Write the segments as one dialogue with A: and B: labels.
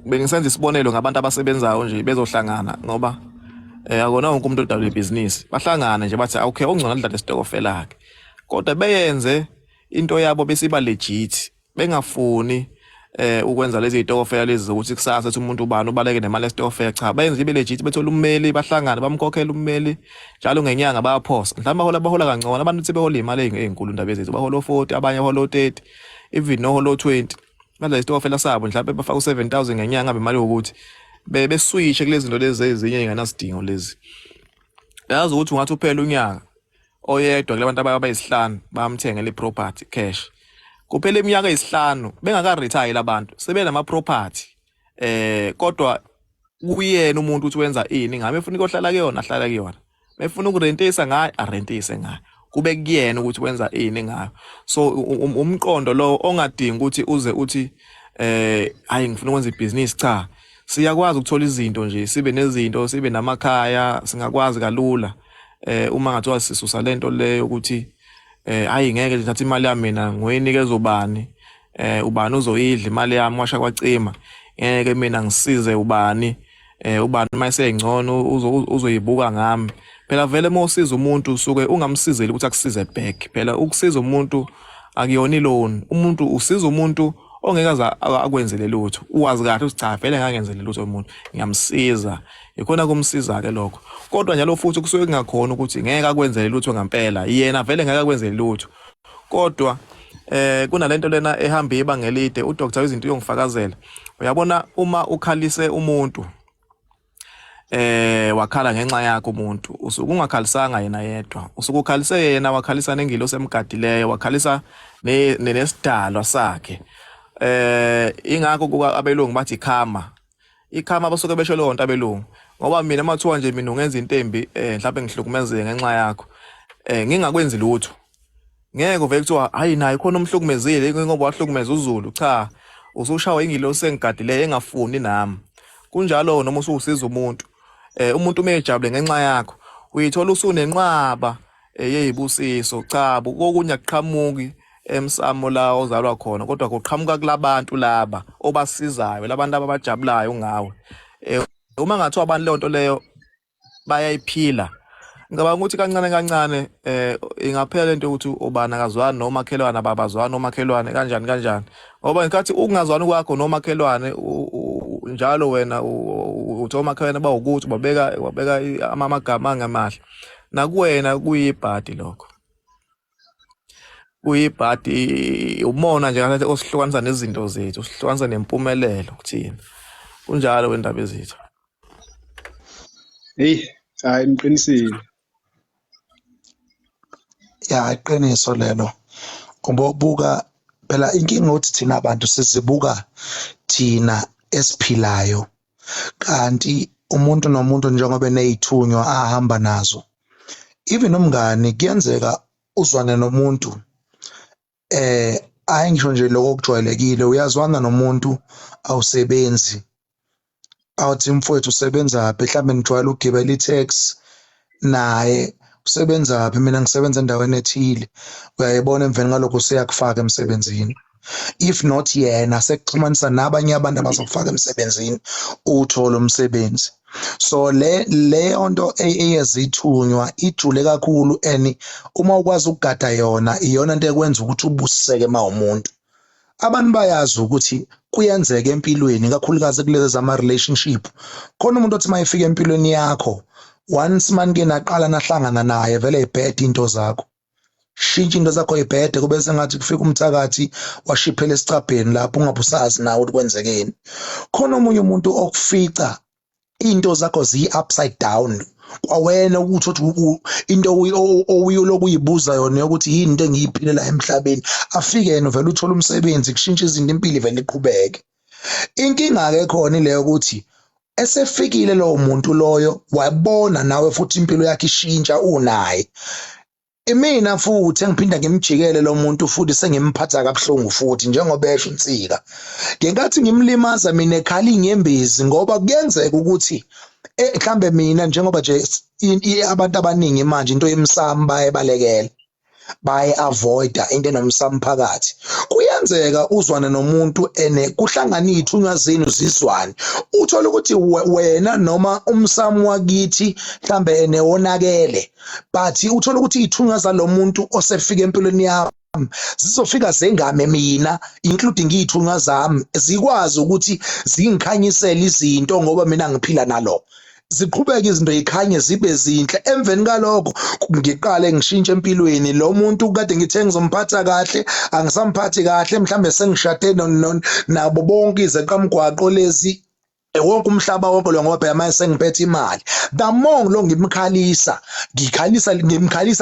A: bengisenza isibonelo ngabantu abasebenzayo nje bezohlangana ngoba akona wonke umuntu odala ibhizinisi bahlangana nje bathi okay ongcono adlale isitokofela ke kodwa beyenze into yabo besiba legit bengafuni ukwenza lezi zitokofela lezi zokuthi kusasa ethi umuntu ubani ubaleke nemali esitokofela cha benze ibe legit bethola ummeli bahlangana bamkhokhela ummeli njalo ngenyanga bayaphosa mhlawumbe bahola kancane abantu uthi behola imali ezinkulu indaba ezethu bahola 40 abanye bahola 30 even nohola 20 manje isitokofela sabo mhlawumbe bafaka u7000 ngenyanga abe imali ukuthi beswitch kulezi zinto lezi ezinye enganasidingo lezi yazi ukuthi ungathi uphela unyaka oyedwa kulabantu abayisihlanu bamthengele iproperty cash kuphela iminyaka eyisihlanu bengaka retire labantu sebenama property kodwa kuyena umuntu uthi wenza ini ngabe ufuna ukuhlala kuyona ahlala kuyona befuna ukurentisa ngayo arentise ngayo kube kuyena ukuthi wenza ini ngayo so umqondo lo ongadingi ukuthi uze uthi hayi ngifuna ukwenza ibusiness cha siyakwazi ukuthola izinto nje sibe nezinto sibe namakhaya singakwazi kalula uma ngathiwa sisusa lento leyo ukuthi hayi ngeke ngithathe imali yami mina ngoyinikeza ubani ubani uzoyidla imali yami washa kwacima ngeke mina ngisize ubani ubani mayisengcono uzoyibuka ngami phela vele mawusiza umuntu usuke ungamsizeli ukuthi akusize back phela ukusiza umuntu akuyona loan umuntu usiza umuntu ongeke akwenzele lutho uwazi kahle ukuthi cha vele ngangenzele lutho umuntu ngiyamsiza ikhona kumsiza ke lokho kodwa njalo futhi kusuke kungakhona ukuthi ngeke akwenzele lutho ngempela yena vele ngeke akwenzele lutho kodwa kunalento lena ehamba ibanga elide udoctor izinto yongifakazela uyabona uma ukhalise umuntu wakhala ngenxa yakhe umuntu usuke ungakhalisanga yena yedwa usuke ukhalise yena wakhalisa nengilo semgadileyo wakhalisa nesidalwa sakhe ingakho kuka abelungu bathi ikhama basuke besho lonto abelungu ngoba mina mathuwa nje mina ungenza into embi mhlawumbe ngihlukumezeke ngenxa yakho ngingakwenzi lutho ngeke uveke kuthiwa hayi naye khona umhlukumezile ngoba wahlukumeza uZulu cha usushawa ingilo sengigadileyo engafuni nami kunjalo noma ususiza umuntu umejabule ngenxa yakho uyithola usunenqaba yezibusiso cha kokunye aqhamuki emsamo la ozalwa khona kodwa kuqhamuka kulabantu laba obasizayo labantu abajabulayo ngawe uma ngathiwa abantu lento leyo bayayiphila ngicabanga ukuthi kancane kancane ingaphela lento ukuthi ubani akazwani nomakhelwane ababazwana nomakhelwane kanjani ngoba inkathi ukungazwani kwakho nomakhelwane njalo wena uthi omakhelwane bawukuthi wabeka amagama angemahle nakuwena kuyibhadi lokho kuyibhadi umona nje ngathi osihlukanisa nezinto zethu usihlukanisa nempumelelo kuthina kunjalo wendaba ezethu
B: hayi niqinisile
C: ya iqiniso lelo ngobuka phela inkinga ukuthi thina abantu sizibuka thina esiphilayo kanti umuntu nomuntu njengoba enezithunywa ahamba nazo even umngane kuyenzeka uzwane nomuntu ayingisho nje lokho okujwayelekile uyazwana nomuntu awusebenzi awuthi mfowethu usebenza phi mhlambe nijwayele ukugibela itaxi naye usebenza phi mina ngisebenza endaweni ethile uyayibona emveni ngalokho useyakufaka emsebenzini if not yena sekuxhumanisa nabanye abantu abazokufaka emsebenzini uthola umsebenzi so le nto eyezithunywa ijule kakhulu and uma ukwazi ukugada yona iyona into ekwenza ukuthi ubusiseke mawumuntu abantu bayazi ukuthi kuyenzeka empilweni kakhulukazi kulezi zama relationship khona umuntu othi mayifika empilweni yakho once manike naqala nahlangana naye vele ibhede into zakho shintsha into zakho ibhede kube sengathi kufika umthakathi washiphela esicabheni lapho ungabusazi nawe ukuthi kwenzekeni khona omunye umuntu okufica into zakho zi-upside down kwawena ukuthi into oyoloku uyibuza yona ukuthi yini into engiyiphilela emhlabeni afike yena vele uthola umsebenzi kushintsha izinto impilo vele iqhubeke inkinga ke khona ile ukuthi esefikile lowo muntu loyo wabona nawe futhi impilo yakhe ishintsha unaye mina futhi engiphinda ngimjikele lo muntu futhi sengimphatha kabuhlungu futhi njengoba esho uNtsika ngenkathi ngimlimaza mina ekhala inyembezi ngoba kuyenzeka ukuthi mhlambe mina njengoba nje abantu abaningi manje into yemsamo bayebalekela baye-avoida into enomsamphakathi. Kuyenzeka uzwane nomuntu ene kuhlangana iy'thunywa zenu zizwane, uthole ukuthi wena noma umsamo wakithi mhlambe ene wonakele, but uthole ukuthi iy'thunywa zalo muntu osefika empilweni yami zizofika zengame mina, including iy'thunywa zami, zikwazi ukuthi zingikhanyisele izinto ngoba mina ngiphila nalo, ziqhubeke izinto yikhanye zibe zinhle. Emveni kalokho ngiqale ngishintshe empilweni, lo muntu kade ngithe ngizomphatha kahle angisamphathi kahle, mhlambe sengishade nabo bonke izeqamgwaqo lezi, wonke umhlaba wonke lo ngoba phela manje sengiphethe imali. The more lo ngimkhalisa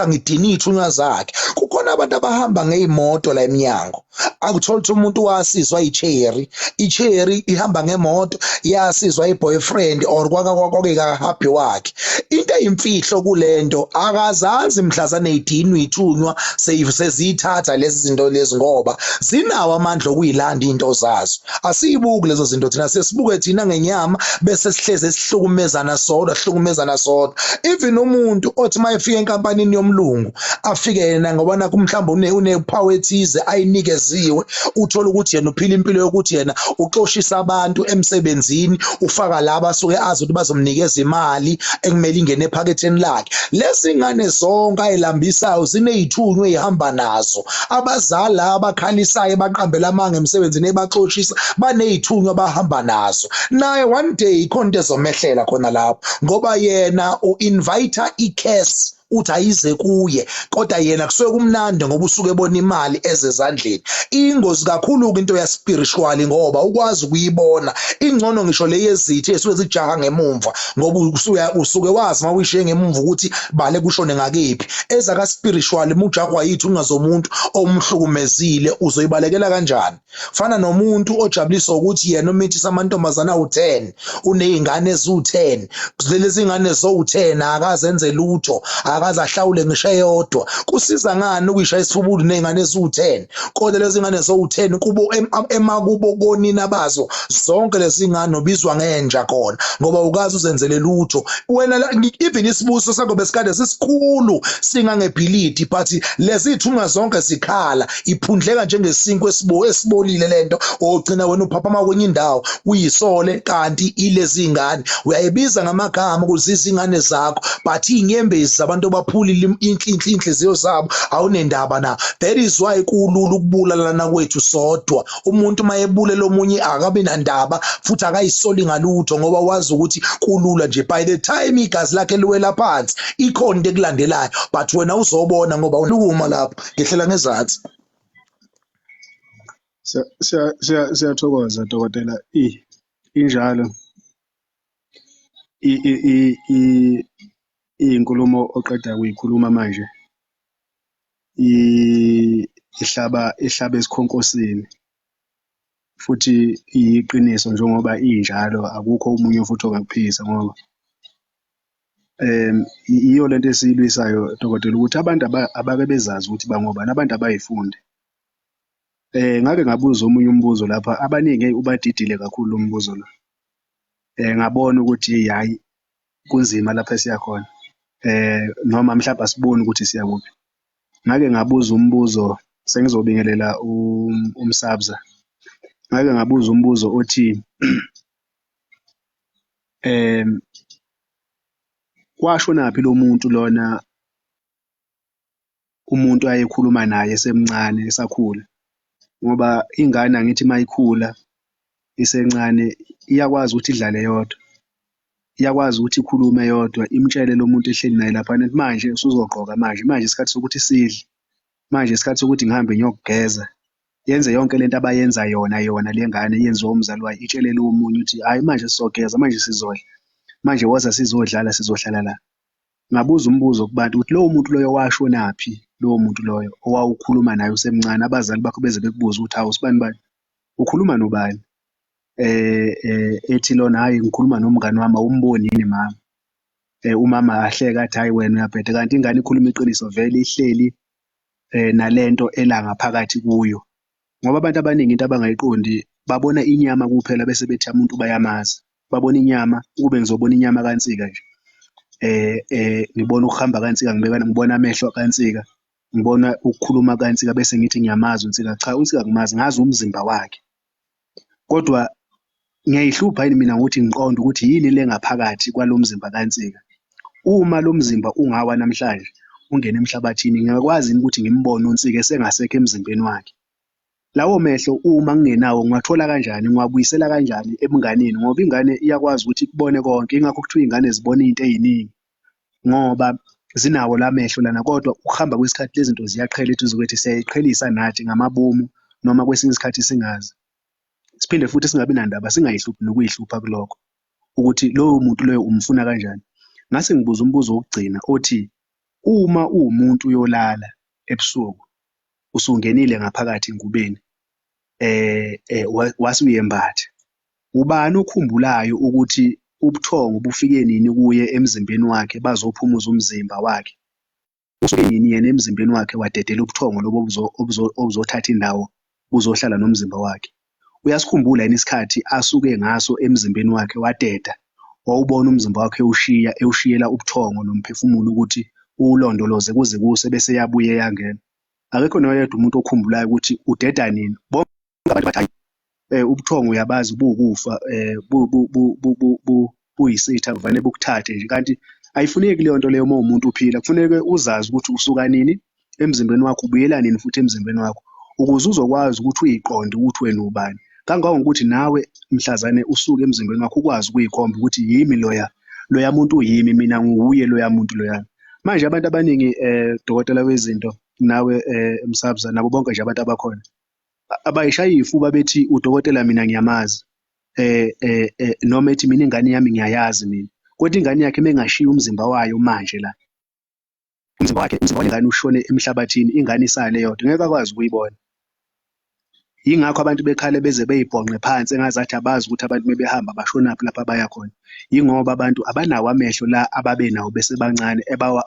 C: ngidina iy'thunywa zakhe. Kukhona abantu abahamba ngey'moto la eminyango, akuthola ukuthi umuntu wasizwa i-cherry ihamba ngemoto, yasizwa i-boyfriend or kwake kahabi wakhe. Into eyimfihlo kulento akazazi mhlazane ey'dinwa iy'thunywa seziyithatha lezi zinto lezi ngoba zinawo amandla okuyilanda into zazo. Asiyibuki lezo zinto thina, sesibuke thina ngenyama bese sihleze sihlukumezana sodwa. Even umuntu othi mayefika enkampanini yomlungu afike yena ngoba nakho mhlawumbe une-power ethize ayinikeziwe, uthola ukuthi yena uphila impilo yokuthi yena uxoshisa abantu emsebenzini, ufaka laba asuke azi ukuthi bazomnikeza imali ekumele ingene ephaketheni lakhe. Lezi ngane zonke ayilambisayo ziney'thunywa ey'hamba nazo, abazali abakhalisayo baqambela amanga emsebenzini ebaxoshisa baney'thunywa abahamba nazo. Naye one day khona into ezomehlela khona lapho ngoba yena u-invite i-curse uthi ayize kuye, kodwa yena kusuke kumnandi ngoba usuke ebona imali ezezandleni. Ingozi kakhulu-ke into ya-spiritual ngoba ukwazi ukuyibona ingcono ngisho le yezithi esuke zijaha ngemumva ngoba usuke wazi uma uyishiye ngemumva ukuthi bale kushone ngakephi. Ezaka-spiritual mujahwa yithunywa zomuntu omhlukumezile uzoyibalekela kanjani? Fana nomuntu ojabuliswa ukuthi yena umithisa amantombazana awu-10, uney'ngane eziwu-10, lezi ngane eziwu-10 akazenze lutho, akaze ahlawule ngisho eyodwa. Kusiza ngani ukuyishaya isifubulu ney'ngane eziwu-10 kodwa lezi ngane eziwu-10 kubo emakubo konina bazo zonke lezi ngane ubizwa ngenja khona ngoba ukazi uzenzele lutho. Wena even isibuso sakho besikade sisikhulu singangebhilidi, but lezi thunywa zonke zikhala, iphundleka njengesinkwa esibolile lento, ogcina wena uphaphama kwenye indawo uyisole, kanti ilezi ngane uyayibiza ngamagama ukuthi izingane zakho, but iy'nyembezi zabantu baphulile inhliziyo zabo awunendaba na. That is why kulula ukubulalana kwethu sodwa. Umuntu mayebulela omunye akabi nandaba futhi akayisoli ngalutho ngoba wazi ukuthi kulula nje. By the time igazi lakhe liwela phansi ikhona into ekulandelayo, but wena uzobona ngoba unukuma lapho ngehlela ngezansi.
B: Siyathokoza dokotela. Injalo inkulumo oqeda kuyikhuluma manje ihlaba esikhonkosini futhi iyiqiniso njengoba injalo, akukho umunye futhi ongakuphikisa ngoba iyo lento esiyilwisayo dokotela ukuthi abantu abake bezazi ukuthi bangobani, abantu abayifunde. Ngake ngabuza omunye umbuzo lapha, abaningi ubadidile kakhulu lo mbuzo lo. Ngabona ukuthi hayi kunzima lapha esiyakhona, noma mhlawumbe asiboni ukuthi siya kuphi. Ngake ngabuza umbuzo, sengizobingelela umsabza. Ngake ngabuza umbuzo othi washonaphi lo muntu lona umuntu ayekhuluma naye esemncane esakhula, ngoba ingane angithi mayikhula isencane iyakwazi ukuthi idlale yodwa, iyakwazi ukuthi ikhulume yodwa, imtshele lo muntu ehleli naye lapha manje usuzogqoka, manje isikhathi sokuthi sidle, manje isikhathi sokuthi ngihambe ngiyokugeza, yenze yonke lento abayenza yona le ngane yenziwa umzali wayo, itshele lo munye ukuthi hayi manje sizogeza, manje sizodla, manje woza sizodlala, sizohlala la. Ngabuza umbuzo kubantu ukuthi lowo muntu loyo washonaphi, lowo muntu loyo owawukhuluma naye usemncane, abazali bakho beze bekubuza ukuthi hawu sibani bani, ukhuluma nobani? Ethi lona hayi ngikhuluma nomngani wami, awumboni yini mama? Umama ahleka athi hayi wena uyabheda, kanti ingane ikhuluma iqiniso vele ihleli nalento elangaphakathi kuyo. Ngoba abantu abaningi into abangayiqondi babona inyama kuphela bese bethi umuntu bayamazi, babona inyama kube ngizobona inyama kansika nje, ngibona ukuhamba kansika ngibona amehlo kansika, ngibona ukukhuluma kaNtsika bese ngithi ngiyamazi uNtsika. Cha, uNtsika ngimazi, ngazi umzimba wakhe, kodwa ngiyayihlupha yini mina ngokuthi ngiqonde ukuthi yini le ngaphakathi kwalo mzimba kaNtsika. Uma lo mzimba ungawa namhlanje ungena emhlabathini, ngiyakwazi yini ukuthi ngimbone uNtsika esengasekho emzimbeni wakhe? Lawo mehlo uma ngingenawo ngiwathola kanjani, ngiwabuyisela kanjani ebunganeni? Ngoba ingane iyakwazi ukuthi ikubone konke, ingakho kuthiwa iy'ngane zibona iy'nto ey'ningi ngoba zinawo la mehlo lana, kodwa ukuhamba kwesikhathi lezi zinto ziyaqhela eduze kwethu, siyayiqhelisa nathi ngamabomu noma kwesinye isikhathi singazi. Siphinde futhi singabi nandaba, singayihluphi nokuyihlupha kulokho ukuthi loyo muntu loyo umfuna kanjani. Ngase ngibuza umbuzo wokugcina othi, uma uwumuntu uyolala ebusuku usungenile ngaphakathi engubeni, wase uyembatha, ubani okhumbulayo ukuthi ubuthongo bufike nini kuye emzimbeni wakhe bazophumuza umzimba wakhe? Usuke nini yena emzimbeni wakhe wadedela ubuthongo lobo obuzothatha indawo buzohlala nomzimba wakhe? Uyasikhumbula yini isikhathi asuke ngaso emzimbeni wakhe wadeda, wawubona umzimba wakhe ewushiyela ubuthongo nomphefumulo ukuthi uwulondoloze kuze kuse bese yabuye yangena? Akekho noyedwa umuntu okhumbulayo ukuthi udeda nini. Bonke abantu bathi ubuthongo uyabazi buwukufa, buyisitha kuvane bukuthathe nje, kanti ayifuneki leyo nto leyo. Uma umuntu uphila kufuneke uzazi ukuthi usuka nini emzimbeni wakho, ubuyela nini futhi emzimbeni wakho, ukuze uzokwazi ukuthi uyiqonde ukuthi wena ubani. Kangangokuthi nawe mhlazane usuke emzimbeni wakho ukwazi ukuyikhomba ukuthi yimi loya muntu uyimi, mina nguye loya muntu loya. Manje abantu abaningi dokotela wezinto, nawe Msabza, nabo bonke nje abantu abakhona abayishayi ifuba bethi udokotela mina ngiyamazi, noma ethi mina ingane yami ngiyayazi mina, kodwa ingane yakhe mengashiya umzimba wayo manje la, umzimba wengane ushone emhlabathini, ingane isale yodwa, ngeke akwazi ukuyibona. Yingakho abantu bekhale beze beyibhonqe phansi engazathi abazi ukuthi abantu mebehamba bashonaphi lapha abaya khona. Yingoba abantu abanawo amehlo la ababe nawo besebancane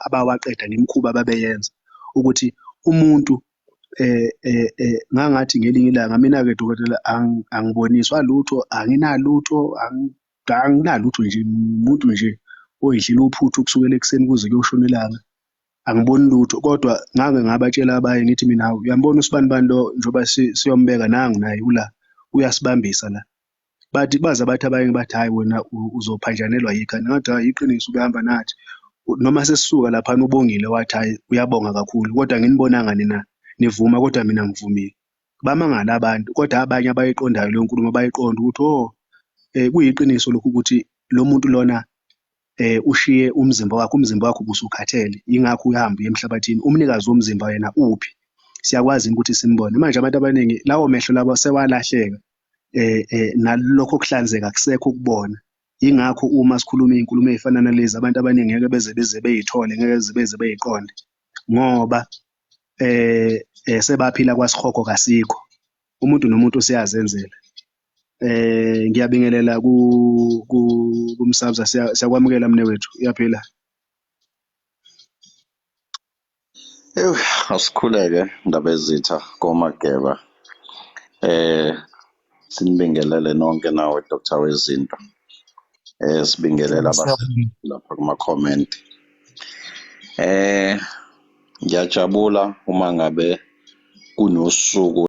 B: abawaqeda ngemikhuba ababeyenza ukuthi umuntu ngangathi ngelinye ilanga, mina-ke dokotela angiboniswa lutho, anginalutho, anginalutho nje, umuntu nje oyidlile uphuthu kusukela ekuseni kuze kuyoshona ilanga, angiboni lutho. Kodwa ngake ngabatshela abanye ngithi mina, uyambona usibanibani lo, njengoba siyombeka nangu naye ula uyasibambisa la. Bathi baze bathi abanye bathi hhayi wena uzophanjanelwa yikhanda. Ngathi hhayi iqiniso, ubehamba nathi noma sesisuka laphana ubongile wathi hhayi uyabonga kakhulu, kodwa nginibonanga nina nivuma, kodwa mina ngivumile. Bamangala abantu, kodwa abanye abayiqondayo leyo nkulumo bayiqonda ukuthi kuyiqiniso lokhu ukuthi lo muntu lona ushiye umzimba wakhe, umzimba wakhe ubusukhathele, yingakho uyahamba uye emhlabathini. Umnikazi womzimba yena uphi? Siyakwazi ukuthi simbone. Manje abantu abaningi lawo mehlo labo sewalahleka, nalokho kuhlanzeka kusekho ukubona. Yingakho uma sikhuluma iy'nkulumo ey'fana nalezi, abantu abaningi ngeke beze bey'thole, ngeke beze bey'qonde ngoba sebaphila kwasikhokho kasikho, umuntu nomuntu useyazenzela. Ngiyabingelela kumsabza, siyakwamukela mnewethu, uyaphila.
D: Asikhuleke ndabezitha komageba. Sinibingelele nonke nawe Dr. Wezinto. Sibingelela lapha kuma-comment. Ngiyajabula uma ngabe kunosuku